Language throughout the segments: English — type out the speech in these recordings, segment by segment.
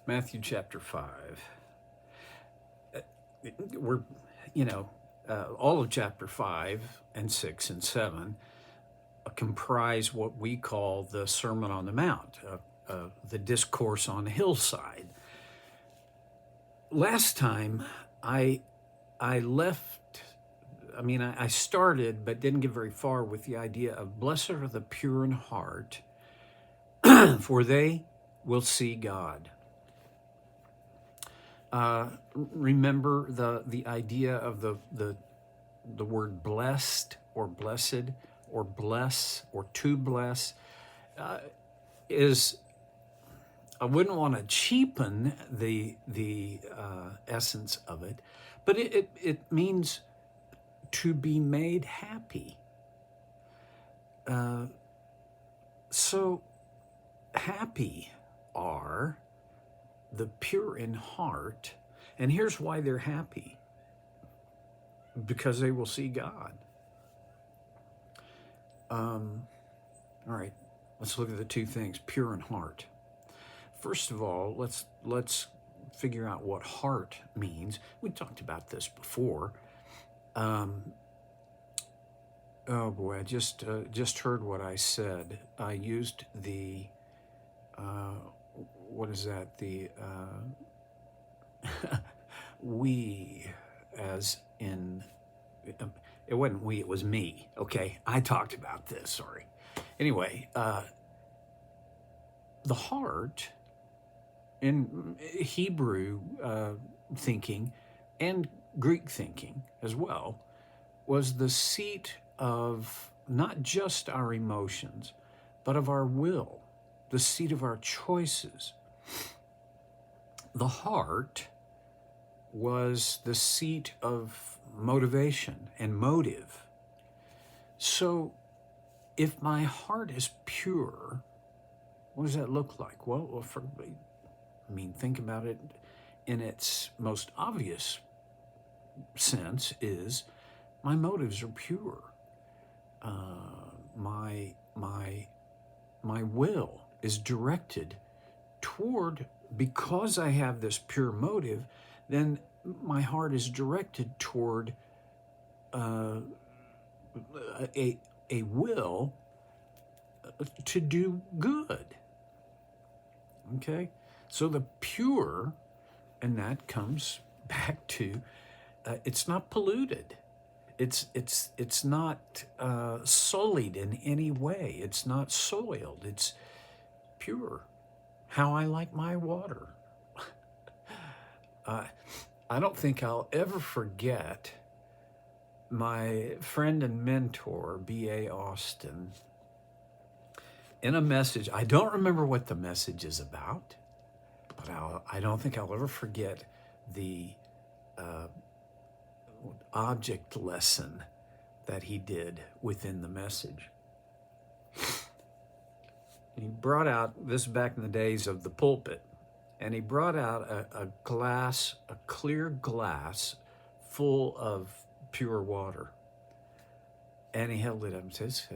Matthew chapter 5. We're, you know, all of chapter 5 and 6 and 7 comprise what we call the Sermon on the Mount, the discourse on the hillside. Last time I left, I started but didn't get very far with the idea of blessed are the pure in heart, for they will see God. Remember the idea of the word blessed or blessed or bless or to bless is, I wouldn't want to cheapen the essence of it, but it means to be made happy. So happy are the pure in heart, and here's why they're happy: because they will see God. All right, let's look at the two things: pure in heart. First of all, let's figure out what heart means. We talked about this before. Oh boy, I just heard what I said. I used the what is that? The we, as in, it wasn't we, it was me. Okay, I talked about this. Sorry. Anyway, the heart in Hebrew thinking and Greek thinking as well was the seat of not just our emotions, but of our will, the seat of our choices. The heart was the seat of motivation and motive. So if my heart is pure, what does that look like? Well, think about it in its most obvious sense is my motives are pure. My will is directed toward, because I have this pure motive, then my heart is directed toward a will to do good. Okay, so the pure, and that comes back to it's not polluted. It's not sullied in any way. It's not soiled. It's pure. How I like my water. I don't think I'll ever forget my friend and mentor, B.A. Austin, in a message. I don't remember what the message is about, but I don't think I'll ever forget the object lesson that he did within the message. He brought out, this back in the days of the pulpit, and he brought out a clear glass full of pure water. And he held it up and says,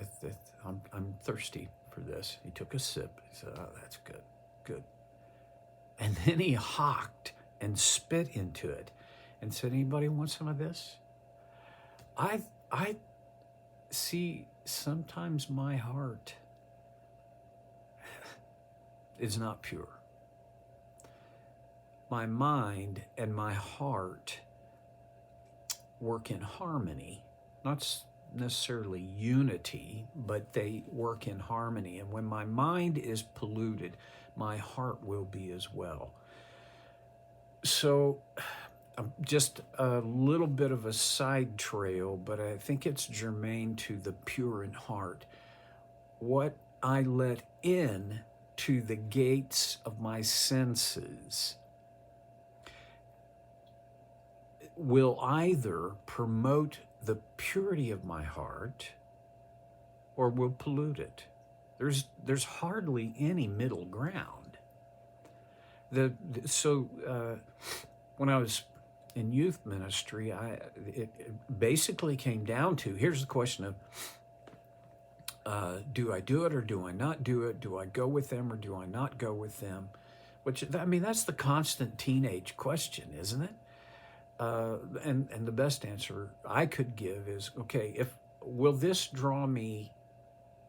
I'm thirsty for this. He took a sip. He said, oh, that's good, good. And then he hawked and spit into it and said, anybody want some of this? I see sometimes my heart is not pure. My mind and my heart work in harmony, not necessarily unity, but they work in harmony. And when my mind is polluted, my heart will be as well. So just a little bit of a side trail, but I think it's germane to the pure in heart. What I let in to the gates of my senses will either promote the purity of my heart or will pollute it. There's hardly any middle ground. When I was in youth ministry, it basically came down to, here's the question of, do I do it or do I not do it? Do I go with them or do I not go with them? Which, I mean, that's the constant teenage question, isn't it? And the best answer I could give is, okay, if will this draw me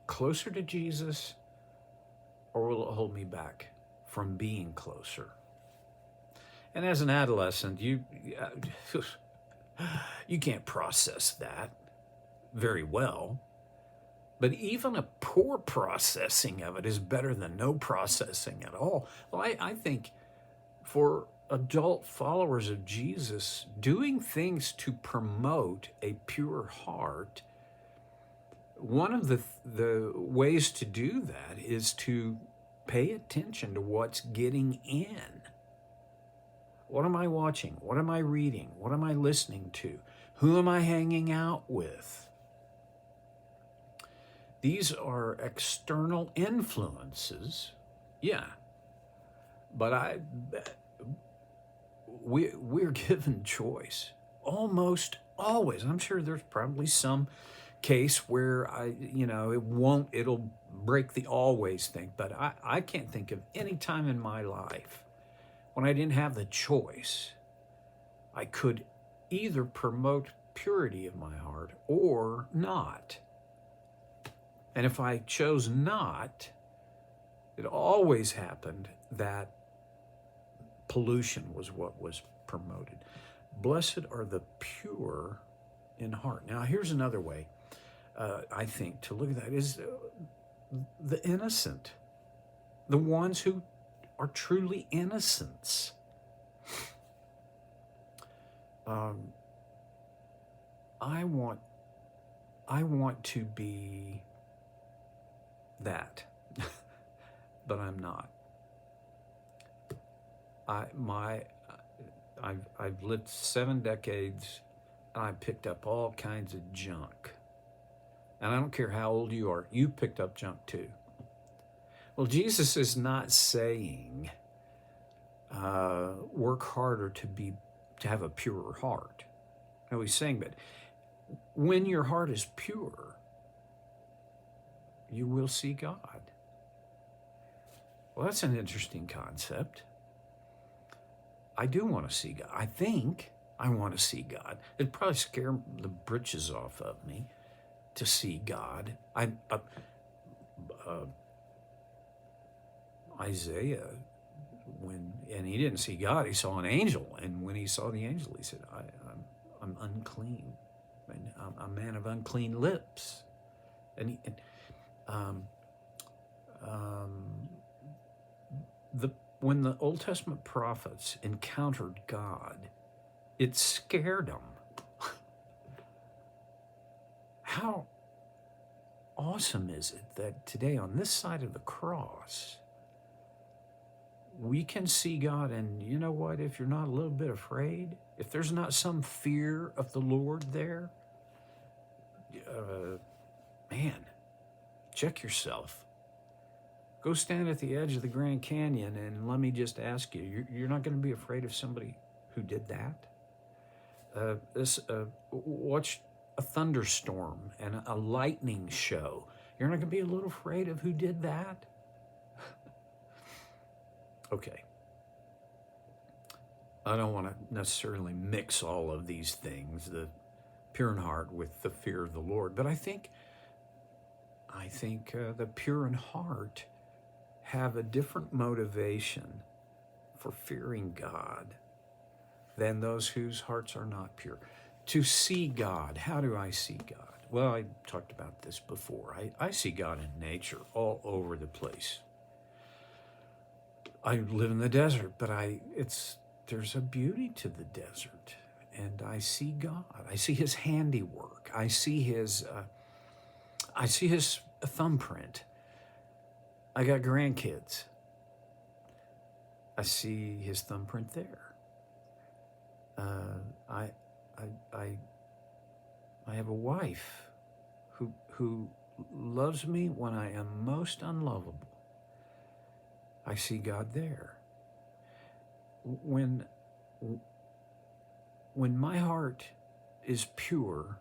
closer to Jesus, or will it hold me back from being closer? And as an adolescent, you can't process that very well. But even a poor processing of it is better than no processing at all. Well, I think for adult followers of Jesus, doing things to promote a pure heart, one of the ways to do that is to pay attention to what's getting in. What am I watching? What am I reading? What am I listening to? Who am I hanging out with? These are external influences, yeah, but we're given choice almost always. I'm sure there's probably some case where it'll break the always thing, but I can't think of any time in my life when I didn't have the choice. I could either promote purity of my heart or not. And if I chose not, it always happened that pollution was what was promoted. Blessed are the pure in heart. Now, here's another way, I think, to look at that is the innocent, the ones who are truly innocents. I want to be that, but I'm not. I've lived 7 decades, and I picked up all kinds of junk. And I don't care how old you are, you picked up junk too. Well, Jesus is not saying work harder to have a purer heart. No, he's saying that when your heart is pure, you will see God. Well, that's an interesting concept. I do want to see God. I think I want to see God. It'd probably scare the britches off of me to see God. Isaiah, and he didn't see God, he saw an angel. And when he saw the angel, he said, I'm unclean. I'm a man of unclean lips. When the Old Testament prophets encountered God, it scared them. How awesome is it that today on this side of the cross, we can see God, and you know what? If you're not a little bit afraid, if there's not some fear of the Lord there, man, check yourself. Go stand at the edge of the Grand Canyon, and let me just ask you, you're not going to be afraid of somebody who did that? Watch a thunderstorm and a lightning show. You're not going to be a little afraid of who did that? Okay. I don't want to necessarily mix all of these things, the pure in heart with the fear of the Lord, but I think the pure in heart have a different motivation for fearing God than those whose hearts are not pure. To see God, how do I see God? Well, I talked about this before. I see God in nature all over the place. I live in the desert, but there's a beauty to the desert, and I see God. I see his handiwork. I see his thumbprint. I got grandkids. I see his thumbprint there. I have a wife who loves me when I am most unlovable. I see God there. When my heart is pure,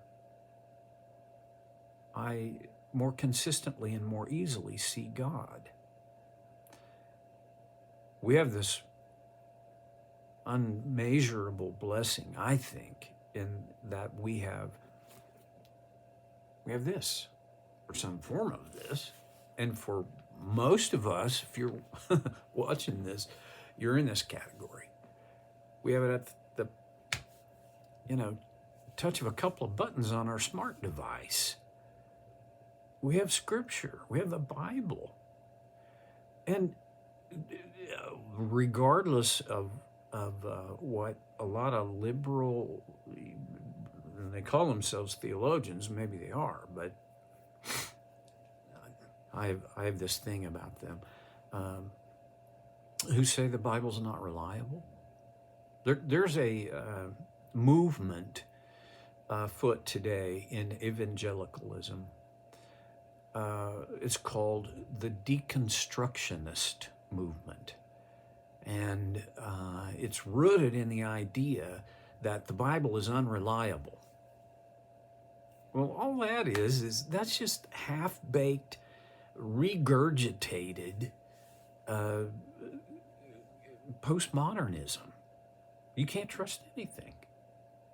I more consistently and more easily see God. We have this unmeasurable blessing, I think, in that we have this, or some form of this. And for most of us, if you're watching this, you're in this category. We have it at the, touch of a couple of buttons on our smart device. We have Scripture. We have the Bible. And regardless of what a lot of liberal, and they call themselves theologians, maybe they are, but I have this thing about them, who say the Bible's not reliable. There's a movement afoot today in evangelicalism. It's called the deconstructionist movement. And it's rooted in the idea that the Bible is unreliable. Well, all that is that's just half-baked, regurgitated postmodernism. You can't trust anything.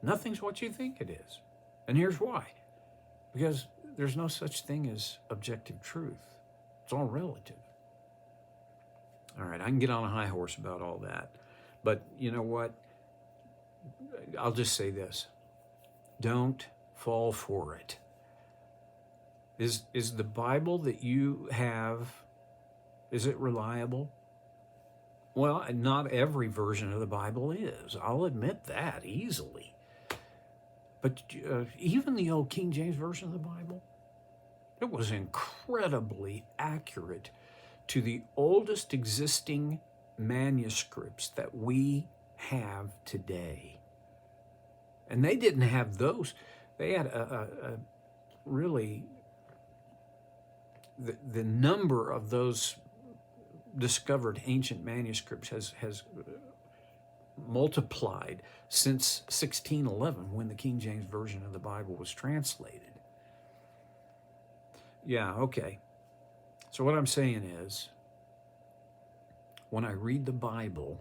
Nothing's what you think it is. And here's why. Because there's no such thing as objective truth. It's all relative. All right, I can get on a high horse about all that. But you know what? I'll just say this. Don't fall for it. Is the Bible that you have, is it reliable? Well, not every version of the Bible is. I'll admit that easily. But even the old King James Version of the Bible, it was incredibly accurate to the oldest existing manuscripts that we have today. And they didn't have those. They had a really, the number of those discovered ancient manuscripts has multiplied since 1611, when the King James Version of the Bible was translated. Yeah, okay. So what I'm saying is, when I read the Bible,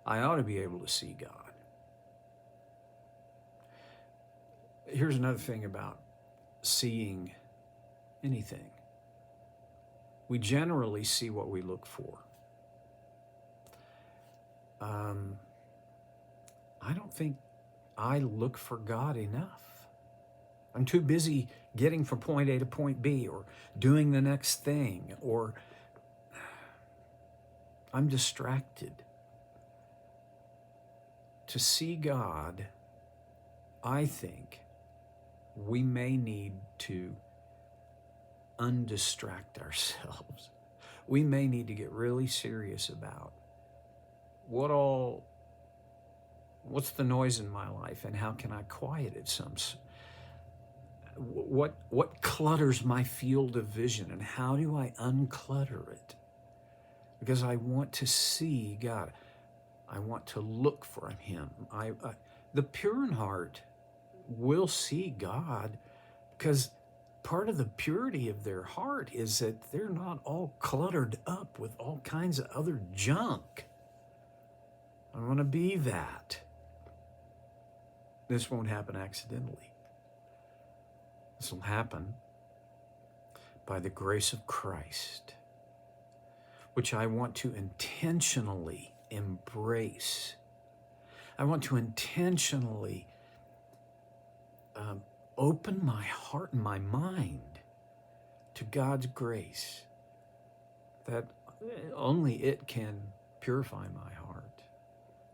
I ought to be able to see God. Here's another thing about seeing anything. We generally see what we look for. I don't think I look for God enough. I'm too busy getting from point A to point B, or doing the next thing, or I'm distracted. To see God, I think we may need to undistract ourselves. We may need to get really serious about what's the noise in my life, and how can I quiet it some? What clutters my field of vision, and how do I unclutter it? Because I want to see God. I want to look for Him. The pure in heart will see God, because part of the purity of their heart is that they're not all cluttered up with all kinds of other junk. I want to be that. This won't happen accidentally. This will happen by the grace of Christ, which I want to intentionally embrace. I want to intentionally open my heart and my mind to God's grace, that only it can purify my heart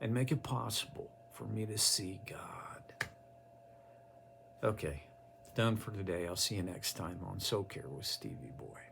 and make it possible for me to see God. Okay, done for today. I'll see you next time on Soul Care with Stevie Boy.